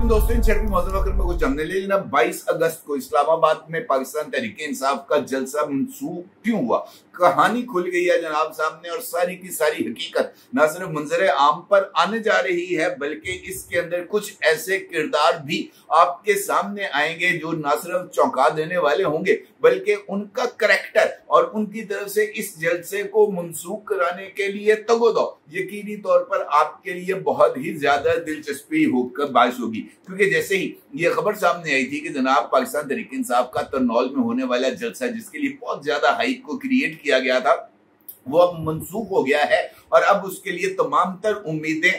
अस्सलाम दोस्तों, इन शर्मी मौजूद वक्त में कुछ हमने ले लेना। 22 अगस्त को इस्लामाबाद में पाकिस्तान तहरीके इंसाफ का जलसा मंसूख क्यों हुआ, कहानी खुल गई है जनाब सामने और सारी की सारी हकीकत न सिर्फ मंजर आम पर आने जा रही है बल्कि इसके अंदर कुछ ऐसे किरदार भी आपके सामने आएंगे जो न सिर्फ चौंका देने वाले होंगे बल्कि उनका करैक्टर और उनकी तरफ से इस जलसे को मंसूख कराने के लिए तगोदो यकीनी तौर पर आपके लिए बहुत ही ज्यादा दिलचस्पी होकर बारिश होगी। क्योंकि जैसे ही ये खबर सामने आई थी कि जनाब पाकिस्तान तहरीक इंसाफ का तरनौल में होने वाला जलसा जिसके लिए बहुत ज्यादा हाइप को क्रिएट किया गया था वो अब मंसूख हो गया है और अब उसके लिए तमाम तर उम्मीदें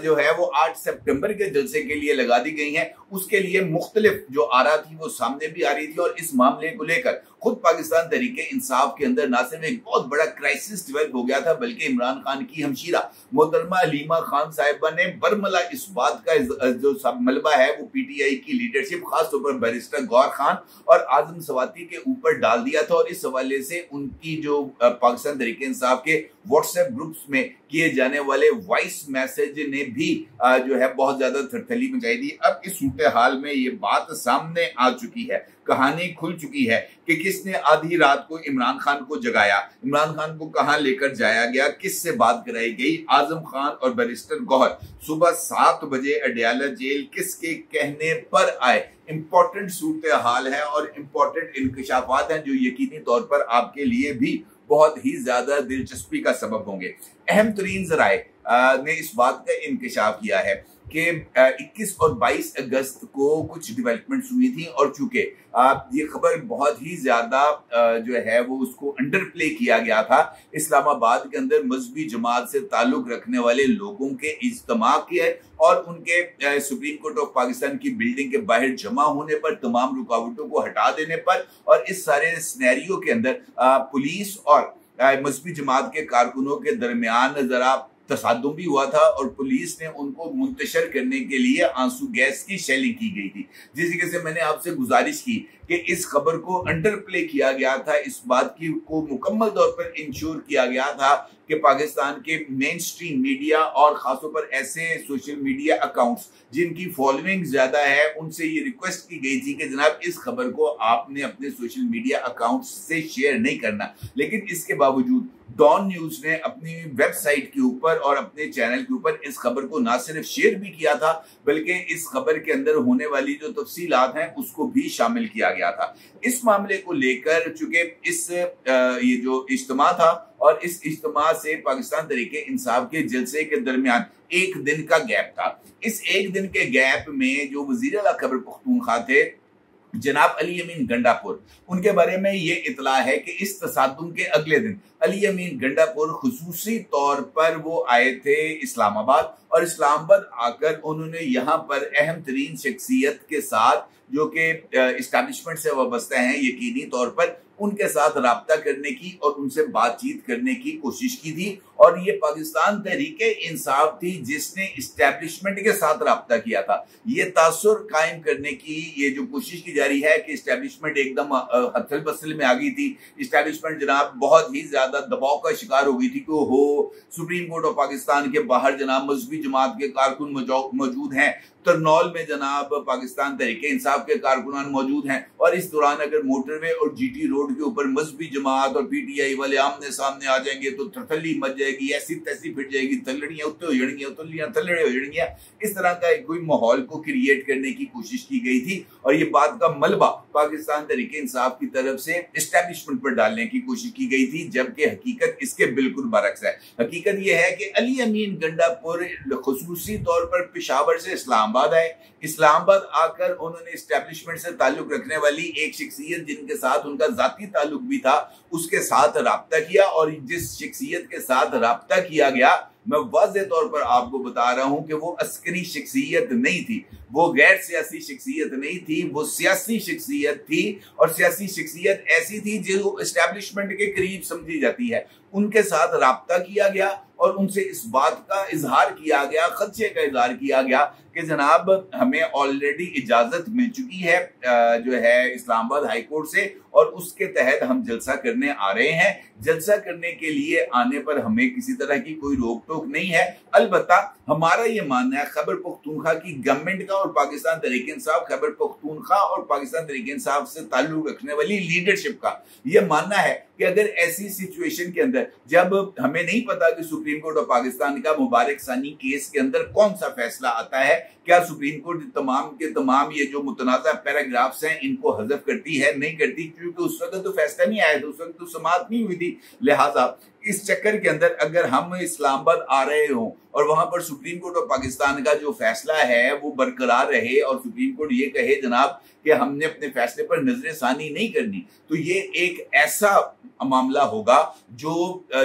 जो है वो 8 सितंबर के जलसे के लिए लगा दी गई हैं। उसके लिए मुख्तलिफ जो आरा थी वो सामने भी आ रही थी और इस मामले को लेकर खुद पाकिस्तान तहरीके इंसाफ के अंदर ना सिर्फ एक बहुत बड़ा क्राइसिस डेवलप हो गया था बल्कि इमरान खान की हमशीरा मोहतरमा अलीमा खान साहिबा ने बरमला इस बात का जो सब मलबा है वो पीटीआई की लीडरशिप खासतौर पर बैरिस्टर गौर खान और आजम सवाती के ऊपर डाल दिया था और इस हवाले से उनकी जो पाकिस्तान तहरीके इंसाफ के व्हाट्सएप ग्रुप्स में किए जाने वाले वॉइस मैसेज ने भी जो है बहुत ज्यादा थरथली मचाई दी। अब इस सूरत हाल में ये बात सामने आ चुकी है, कहानी खुल चुकी है कि किसने आधी रात को इमरान खान को जगाया, इमरान खान को कहां लेकर जाया गया, किससे बात कराई गई। आजम खान और बैरिस्टर गौहर सुबह 7 बजे अडयाला जेल किसके कहने पर आए। इंपॉर्टेंट सूरत हाल है और इंपॉर्टेंट इंकशाफात हैं जो यकीनी तौर पर आपके लिए भी बहुत ही ज्यादा दिलचस्पी का सबब होंगे। अहम तरीन जराए ने इस बात का इंकशाफ किया है कि 21 और 22 अगस्त को कुछ डेवलपमेंट्स हुई थी और चूंकि ये खबर बहुत ही ज्यादा जो है वो उसको अंडर प्ले किया गया था। इस्लामाबाद के अंदर मजहबी जमात से ताल्लुक रखने वाले लोगों के इज्तिमा किए और उनके सुप्रीम कोर्ट ऑफ पाकिस्तान की बिल्डिंग के बाहर जमा होने पर, तमाम रुकावटों को हटा देने पर और इस सारे सिनेरियो के अंदर पुलिस और मजहबी जमात के कारकुनों के दरमियान जरा तसादुम भी हुआ था और पुलिस ने उनको मुंतशर करने के लिए आंसू गैस की शेलिंग की गई थी। जिस तरीके से मैंने आपसे गुजारिश की कि इस खबर को अंडर प्ले किया गया था, इस बात की को मुकम्मल तौर पर इंश्योर किया गया था कि पाकिस्तान के मेन स्ट्रीम मीडिया और खासतौर पर ऐसे सोशल मीडिया अकाउंट्स जिनकी फॉलोइंग ज्यादा है उनसे ये रिक्वेस्ट की गई थी कि जनाब इस खबर को आपने अपने सोशल मीडिया अकाउंट से शेयर नहीं करना। लेकिन इसके बावजूद डॉन न्यूज ने अपनी वेबसाइट के ऊपर और अपने चैनल के ऊपर इस खबर को ना सिर्फ शेयर भी किया था बल्कि इस खबर के अंदर होने वाली जो तफसीलात हैं उसको भी शामिल किया गया था। इस मामले को लेकर चूंकि इस ये जो इज्तिमा था और इस इज्तिमा से पाकिस्तान तहरीके इंसाफ के जलसे के दरमियान एक दिन का गैप था। इस एक दिन के गैप में जो वजीर आला खैबर पख्तूनख्वा थे जनाब अली अमीन गंडापुर, उनके बारे में ये इतला है कि इस तसादुम के अगले दिन अली अमीन गंडापुर खुसूसी तौर पर वो आए थे इस्लामाबाद और इस्लामाबाद आकर उन्होंने यहाँ पर अहम तरीन शख्सियत के साथ जो कि इस्टेब्लिशमेंट से वाबस्ता हैं यकीनी तौर पर उनके साथ राब्ता करने की और उनसे बातचीत करने की कोशिश की थी। और ये पाकिस्तान तहरीके इंसाफ थी जिसने इस्टेब्लिशमेंट के साथ राब्ता किया था। ये तासुर कायम करने की ये जो कोशिश की जा रही है कि इस्टेब्लिशमेंट एकदम हथल बसल में आ गई थी, इस्टेब्लिशमेंट जनाब बहुत ही ज्यादा दबाव का शिकार हो गई थी कि हो सुप्रीम कोर्ट ऑफ पाकिस्तान के बाहर जनाब मजहबी जमात के कारकुन मौजूद हैं, तरनौल में जनाब पाकिस्तान तहरीके इंसाफ के कारकुनान मौजूद हैं और इस दौरान अगर मोटरवे और जीटी रोड के ऊपर मजहबी जमात और पीटीआई वाले आमने सामने आ जाएंगे तो थरथली मच जाएगी, ऐसी तैसी फिट जाएगी, तलड़ियां उत्ते हो जाएंगी, तलियां थल्लड़े हो जाएंगी। इस तरह का कोई माहौल को क्रिएट करने की कोशिश की गई थी और ये बात का मलबा पाकिस्तान तहरीके इंसाफ की तरफ से एस्टेब्लिशमेंट पर डालने की कोशिश की गई थी, जबकि हकीकत इसके बिल्कुल बरक्स है। हकीकत यह है कि अली अमीन गंडापुर खुसूसी तौर पर पेशावर से इस्लामाबाद आए। इस्लामाबाद आकर उन्होंने एस्टेब्लिशमेंट से ताल्लुक रखने वाली एक शख्सियत जिनके साथ उनका जाती ताल्लुक भी था उसके साथ राब्ता किया और जिस शख्सियत के साथ राब्ता किया गया मैं वाज़ेह तौर पर आपको बता रहा हूं कि वो अस्करी शख्सियत नहीं थी, वो गैर सियासी शख्सियत नहीं थी, वो सियासी शख्सियत थी और सियासी शख्सियत ऐसी थी जो एस्टेब्लिशमेंट के करीब समझी जाती है। उनके साथ राब्ता किया गया और उनसे इस बात का इजहार किया गया, खदशे का इजहार किया गया कि जनाब हमें ऑलरेडी इजाजत मिल चुकी है जो है इस्लामाबाद हाई कोर्ट से और उसके तहत हम जलसा करने आ रहे हैं। जलसा करने के लिए आने पर हमें किसी तरह की कोई रोक टोक नहीं है। अलबत्ता हमारा ये मानना है खैबर पख्तूनख्वा की गवर्नमेंट का और पाकिस्तान तहरीक इंसाफ खैबर पख्तूनख्वा और पाकिस्तान तहरीक इंसाफ से ताल्लुक रखने वाली लीडरशिप का ये मानना है कि अगर ऐसी सिचुएशन के अंदर जब हमें नहीं पता कि सुप्रीम कोर्ट ऑफ पाकिस्तान का मुबारक सानी केस के अंदर कौन सा फैसला आता है, क्या सुप्रीम कोर्ट तमाम के तमाम ये जो मुतनाज़ा पैराग्राफ्स हैं इनको हज़फ करती है नहीं करती, क्योंकि उस वक्त तो फैसला नहीं आया था, उस वक्त तो समाअत नहीं हुई थी। लिहाजा इस चक्कर के अंदर अगर हम इस्लामाबाद आ रहे हों और वहां पर सुप्रीम कोर्ट ऑफ पाकिस्तान का जो फैसला है वो बरकरार रहे और सुप्रीम कोर्ट ये कहे जनाब कि हमने अपने फैसले पर नजर सानी नहीं करनी, तो ये एक ऐसा मामला होगा जो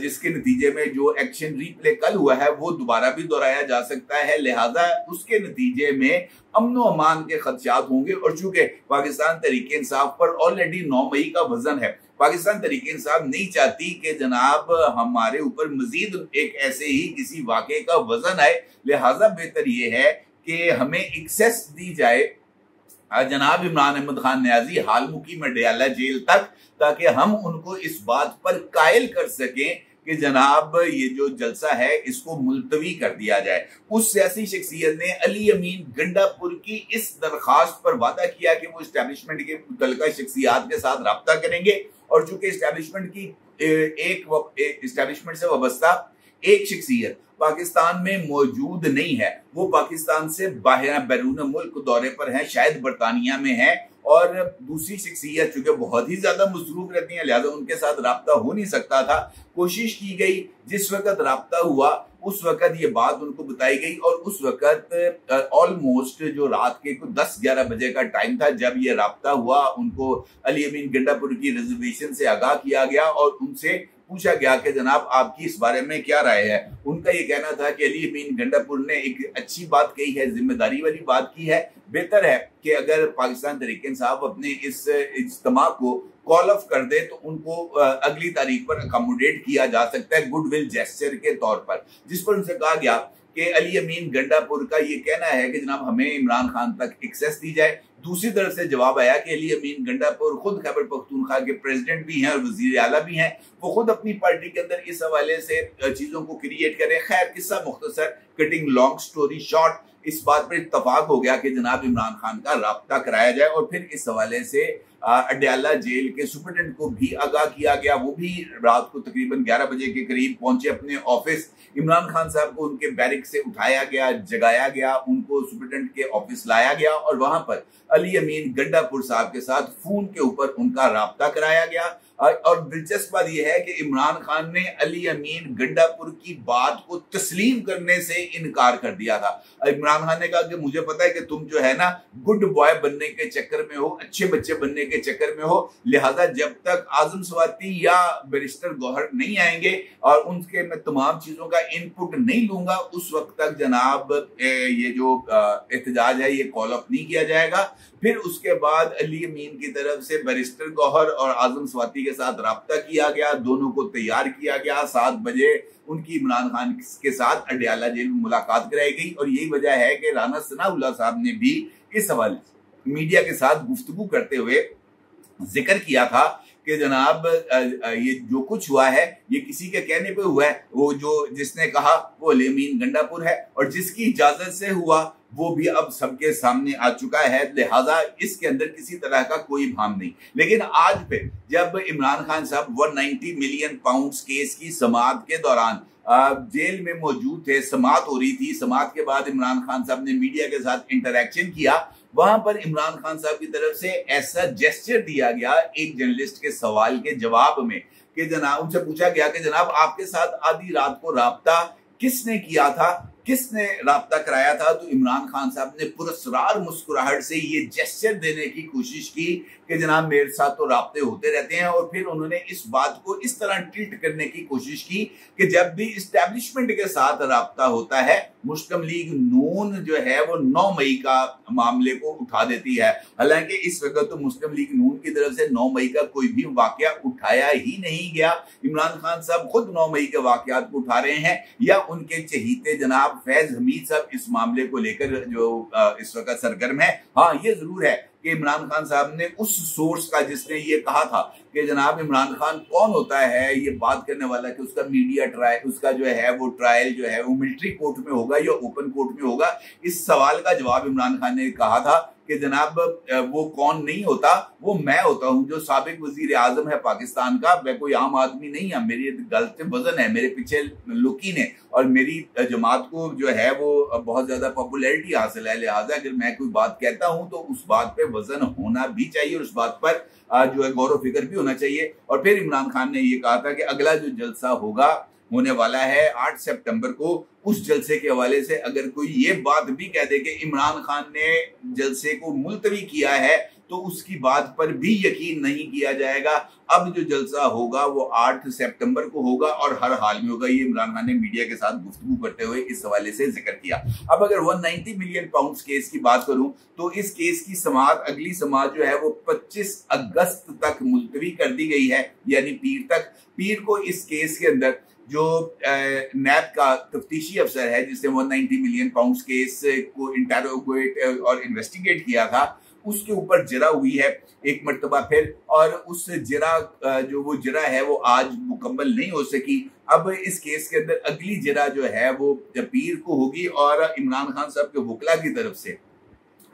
जिसके नतीजे में जो एक्शन रीप्ले कल हुआ है वो दोबारा भी दोहराया जा सकता है। लिहाजा उसके नतीजे में अमनो अमान के खदशात होंगे। और चूंकि पाकिस्तान तहरीक इंसाफ पर ऑलरेडी 9 मई का वजन है, पाकिस्तान तहरीक इंसाफ नहीं चाहती कि जनाब हमारे ऊपर मजीद एक ऐसे ही किसी वाक़े का वजन आए। लिहाजा बेहतर ये है कि हमें एक्सेस दी जाए जनाब इमरान अहमद खान न्याजी हाल मुकीम अडयाला जेल तक, ताकि हम उनको इस बात पर कायल कर सकें कि जनाब ये जो जलसा है इसको मुलतवी कर दिया जाए। उस सियासी शख्सियत ने अली अमीन गंडापुर की इस दरखास्त पर वादा किया कि वो इस्टेब्लिशमेंट के मुतल्लिका शख्सियात के साथ रब्ता करेंगे, और चूंकि इस्टेब्लिशमेंट की इस्टेब्लिशमेंट से वाबस्ता एक शख्सियत पाकिस्तान में मौजूद नहीं है, वो पाकिस्तान से बाहर बैरून मुल्क दौरे पर है, शायद बरतानिया में है, और दूसरी शख्सियत चूंकि बहुत ही ज्यादा मसरूफ रहती है लिहाजा उनके साथ रब्ता हो नहीं सकता था। कोशिश की गई, जिस वक्त रब्ता हुआ उस वक्त ये बात उनको बताई गई, और उस वक्त ऑलमोस्ट जो रात के 10-11 बजे का टाइम था जब ये रब्ता हुआ, उनको अली अमीन गंडापुर की रिजर्वेशन से आगाह किया गया और उनसे पूछा गया कि जनाब आपकी इस बारे में क्या राय है। उनका ये कहना था कि अली अमीन गंडापुर ने एक अच्छी बात कही है, जिम्मेदारी वाली बात की है, बेहतर है कि अगर पाकिस्तान तहरीक इंसाफ अपने इस इज्तिमा को कॉल ऑफ कर दे तो उनको अगली तारीख पर अकोमोडेट किया जा सकता है गुडविल जेस्चर के तौर पर। जिस पर उनसे कहा गया कि अली अमीन गंडापुर का ये कहना है कि जनाब हमें इमरान खान तक एक्सेस दी जाए। दूसरी तरफ से जवाब आया कि अली अमीन गंडापुर खुद खैबर पख्तूनख्वा के प्रेसिडेंट भी हैं और वजीर आला भी हैं, वो खुद अपनी पार्टी के अंदर इस हवाले से चीजों को क्रिएट करें। खैर किस्सा मुख्तसर, कटिंग लॉन्ग स्टोरी शॉर्ट, इस बात पर इत्तफाक हो गया कि जनाब इमरान खान का राब्ता कराया जाए, और फिर इस हवाले से अडयाला जेल के सुपरिटेंडेंट को भी आगाह किया गया। वो भी रात को तकरीबन 11 बजे के करीब पहुंचे अपने ऑफिस। इमरान खान साहब को उनके बैरिक से उठाया गया, जगाया गया, उनको सुपरिटेंडेंट के ऑफिस लाया गया और वहां पर अली अमीन गंडापुर साहब के साथ फोन के ऊपर उनका राब्ता कराया गया। और दिलचस्प बात यह है कि इमरान खान ने अली अमीन गंडापुर की बात को तस्लीम करने से इनकार कर दिया था। इमरान खान ने कहा कि मुझे पता है कि तुम जो है ना गुड बॉय बनने के चक्कर में हो, अच्छे बच्चे बनने के चक्कर में हो, लिहाजा जब तक आजम स्वाति या बैरिस्टर गौहर नहीं आएंगे और उनके मैं तमाम चीजों का इनपुट नहीं लूंगा, उस वक्त तक जनाब ये जो एहतजाज है ये कॉल ऑफ नहीं किया जाएगा। फिर उसके बाद अली अमीन की तरफ से बैरिस्टर गौहर और आजम स्वाति के साथ राब्ता किया गया, दोनों को तैयार किया गया। 7 बजे उनकी इमरान खान के साथ अडयाला जेल में मुलाकात कराई गई, और यही वजह है कि राना सनाउल्लाह साहब ने भी इस हवाले मीडिया के साथ गुफ्तगू करते हुए जिक्र किया था कि जनाब ये जो कुछ हुआ है ये किसी के कहने पे हुआ है, वो जो जिसने कहा वो अली अमीन गंडापुर है, और जिसकी इजाजत से हुआ वो भी अब सबके सामने आ चुका है। लिहाजा इसके अंदर किसी तरह का कोई भाम नहीं। लेकिन आज पे जब इमरान खान साहब 190 मिलियन पाउंड्स केस की समाअत के दौरान जेल में मौजूद थे, समाअत हो रही थी, समाअत के बाद इमरान खान साहब ने मीडिया के साथ इंटरेक्शन किया, वहां पर इमरान खान साहब की तरफ से ऐसा जेस्चर दिया गया एक जर्नलिस्ट के सवाल के जवाब में कि जनाब उनसे पूछा गया कि जनाब आपके साथ आधी रात को राब्ता किसने किया था, किसने राब्ता कराया था, तो इमरान खान साहब ने पुरस्कार मुस्कुराहट से ये जेस्चर देने की कोशिश की कि जनाब मेरे साथ तो राब्ते होते रहते हैं, और फिर उन्होंने इस बात को इस तरह ट्रीट करने की कोशिश की कि जब भी इस्टेब्लिशमेंट के साथ राब्ता होता है मुस्लिम लीग नून जो है वो 9 मई का मामले को उठा देती है। हालांकि इस वक्त तो मुस्लिम लीग नून की तरफ से 9 मई का कोई भी वाकया उठाया ही नहीं गया। इमरान खान साहब खुद 9 मई के वाकयात को उठा रहे हैं, या उनके चहीते जनाब फैज हमीद साहब इस मामले को लेकर जो इस वक्त सरगर्म है। हाँ, ये जरूर है कि कि इमरान खान साहब ने उस सोर्स का जिसने ये कहा था कि जनाब इमरान खान कौन होता है ये बात करने वाला कि उसका मीडिया ट्रायल, उसका जो है वो ट्रायल जो है वो मिलिट्री कोर्ट में होगा या ओपन कोर्ट में होगा, इस सवाल का जवाब इमरान खान ने कहा था कि जनाब वो कौन नहीं होता, वो मैं होता हूं जो साबिक वजीर आजम है पाकिस्तान का। मैं कोई आम आदमी नहीं है, मेरी गलत वजन है, मेरे पीछे लुकीन है और मेरी जमात को जो है वो बहुत ज्यादा पॉपुलैरिटी हासिल है, लिहाजा अगर मैं कोई बात कहता हूं तो उस बात पे वजन होना भी चाहिए और उस बात पर जो है गौर फिक्र भी होना चाहिए। और फिर इमरान खान ने ये कहा था कि अगला जो जलसा होगा होने वाला है 8 सितंबर को, उस जलसे के हवाले से अगर कोई ये बात भी कह दे कि इमरान खान ने जलसे को मुलतवी किया है तो उसकी बात पर भी यकीन नहीं किया जाएगा। अब जो जलसा होगा वो 8 सितंबर को होगा और हर हाल में होगा। ये इमरान खान ने मीडिया के साथ गुफ्तगू करते हुए इस हवाले से जिक्र किया। अब अगर 190 मिलियन पाउंड केस की बात करूं तो इस केस की समाअत, अगली समाअत जो है वो 25 अगस्त तक मुलतवी कर दी गई है, यानी पीर तक। पीर को इस केस के अंदर जो नैब का तफ्तीशी अफसर है जिसने 190 मिलियन पाउंड केस को इंटेरोगेट और इन्वेस्टिगेट किया था, उसके ऊपर जरा हुई है एक मर्तबा फिर, और उस जरा जो वो जरा है वो आज मुकम्मल नहीं हो सकी। अब इस केस के अंदर अगली जरा जो है वो पीर को होगी और इमरान खान साहब के वकला की तरफ से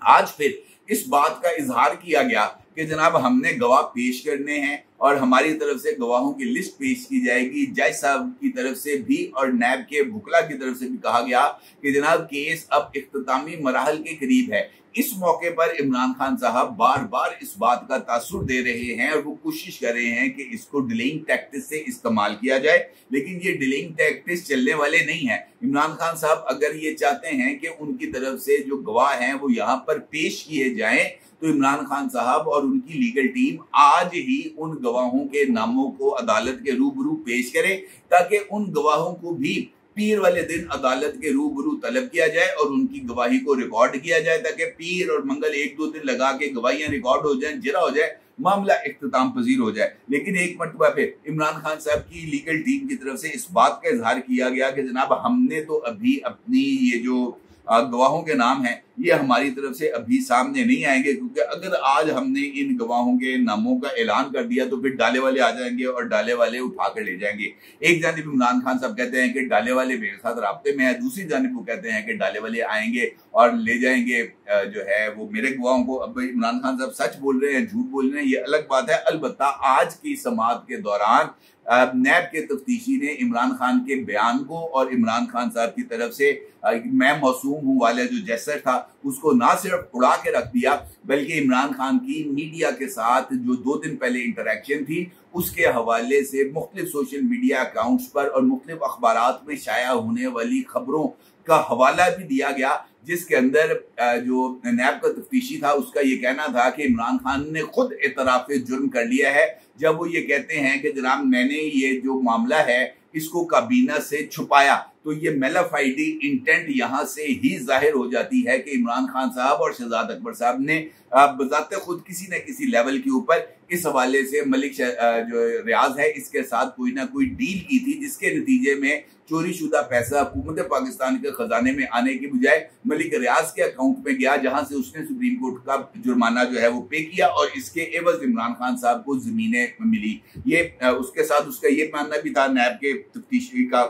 आज फिर इस बात का इजहार किया गया कि जनाब हमने गवाह पेश करने हैं और हमारी तरफ से गवाहों की लिस्ट पेश की जाएगी। जज साहब की तरफ से भी और नैब के वकला की तरफ से भी कहा गया कि जनाब केस अब इख्तितामी मराहल के करीब है। इस मौके पर इमरान खान साहब बार बार इस बात का तासुर दे रहे हैं और वो कोशिश कर रहे हैं कि इसको डिलेइंग टैक्टिस से इस्तेमाल किया जाए, लेकिन ये डिलेइंग टैक्टिस चलने वाले नहीं है। इमरान खान साहब अगर ये चाहते हैं कि उनकी तरफ से जो गवाह हैं वो यहाँ पर पेश किए जाएं तो इमरान खान साहब और उनकी लीगल टीम आज ही उन गवाहों के नामों को अदालत के रूबरू पेश करे ताकि उन गवाहों को भी पीर वाले दिन अदालत के रूबरू तलब किया जाए और उनकी गवाही को रिकॉर्ड किया जाए ताकि पीर और मंगल 1-2 दिन लगा के गवाहियां रिकॉर्ड हो जाएं, जरा हो जाए, मामला इख्तिताम पजीर हो जाए। लेकिन एक मरतबा पे इमरान खान साहब की लीगल टीम की तरफ से इस बात का इजहार किया गया कि जनाब हमने तो अभी अपनी ये जो गवाहों के नाम हैं ये हमारी तरफ से अभी सामने नहीं आएंगे, क्योंकि अगर आज हमने इन गवाहों के नामों का ऐलान कर दिया तो फिर डाले वाले आ जाएंगे और डाले वाले उठा कर ले जाएंगे। एक जानिब इमरान खान साहब कहते हैं कि डाले वाले मेरे साथ राब्ते में है, दूसरी जानिब वो कहते हैं कि डाले वाले आएंगे और ले जाएंगे जो है वो मेरे गवाहों को। अब इमरान खान साहब सच बोल रहे हैं झूठ बोल रहे हैं ये अलग बात है। अलबत्ता आज की समाअत के दौरान नैब के तफ्तीशी ने इमरान खान के बयान को और इमरान खान साहब की तरफ से मैं मौसूम हूँ वाला जो जेस्चर था उसको ना सिर्फ उड़ा के रख दिया, बल्कि इमरान खान की मीडिया के साथ जो 2 दिन पहले इंटरेक्शन थी उसके हवाले से मुख्तलिफ सोशल मीडिया अकाउंट्स पर और मुख्तलिफ अखबारात में शाया होने वाली खबरों का हवाला भी दिया गया, जिसके अंदर जो नैब का तफ्तीशी था उसका ये कहना था कि इमरान खान ने खुद एतराफ जुर्म कर लिया है जब वो ये कहते हैं कि जनाब मैंने ये जो मामला है इसको काबीना से छुपाया। तो ये मेलाफाइडी इंटेंट यहाँ से ही जाहिर हो जाती है कि इमरान खान साहब और शहजाद अकबर साहब ने बजाते खुद किसी न किसी लेवल के ऊपर इस हवाले से मलिक जो रियाज है इसके साथ कोई ना कोई डील की थी, जिसके नतीजे में चोरी शुदा पैसा हुकूमत पाकिस्तान के खजाने में आने की बजाय मलिक रियाज के अकाउंट में गया, जहां से उसने सुप्रीम कोर्ट का जुर्माना जो है वो पे किया और इसके एवज इमरान खान साहब को जमीनें मिली। ये उसके साथ उसका ये मानना भी था नैब के तफ्तीशी का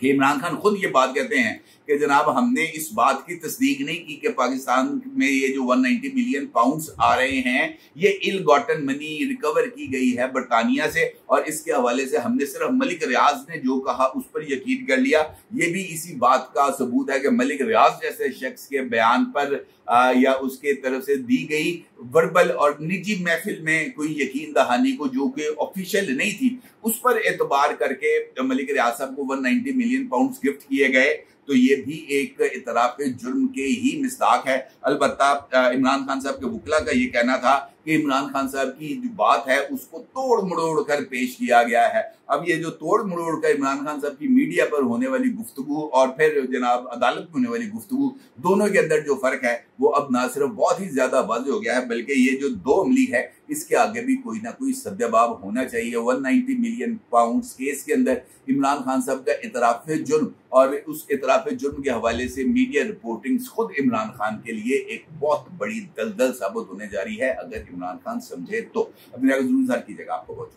कि इमरान खान खुद ये बात कहते हैं कि जनाब हमने इस बात की तस्दीक नहीं की कि पाकिस्तान में ये जो 190 मिलियन पाउंड्स आ रहे हैं ये इल गॉटन मनी रिकवर की गई है बरतानिया से, और इसके हवाले से हमने सिर्फ मलिक रियाज ने जो कहा उस पर यकीन कर लिया। ये भी इसी बात का सबूत है कि मलिक रियाज जैसे शख्स के बयान पर या उसके तरफ से दी गई वर्बल और निजी महफिल में कोई यकीन दहानी को जो कि ऑफिशियल नहीं थी उस पर एतबार करके मलिक रियाज साहब को 190 मिलियन पाउंड्स गिफ्ट किए गए, तो ये भी एक इतराफ जुर्म के ही मिस्दाक है। अलबत्ता इमरान खान साहब के वकला का ये कहना था कि इमरान खान साहब की जो बात है उसको तोड़ मड़ोड़ कर पेश किया गया है। अब ये जो तोड़ मड़ोड़ कर इमरान खान साहब की मीडिया पर होने वाली गुफ्तगू और फिर जनाब अदालत में होने वाली गुफ्तगू, दोनों के अंदर जो फर्क है वो अब ना सिर्फ बहुत ही ज्यादा वाज़ेह हो गया है, बल्कि ये जो 2 अमली है इसके आगे भी कोई ना कोई सद्जवाब होना चाहिए। 190 मिलियन पाउंड्स केस के अंदर इमरान खान साहब का इतराफ जुर्म और उस इतराफ जुर्म के हवाले से मीडिया रिपोर्टिंग खुद इमरान खान के लिए एक बहुत बड़ी दलदल साबित होने जा रही है, अगर इमरान खान समझे तो। अपने जरूर कीजिएगा। आपको बहुत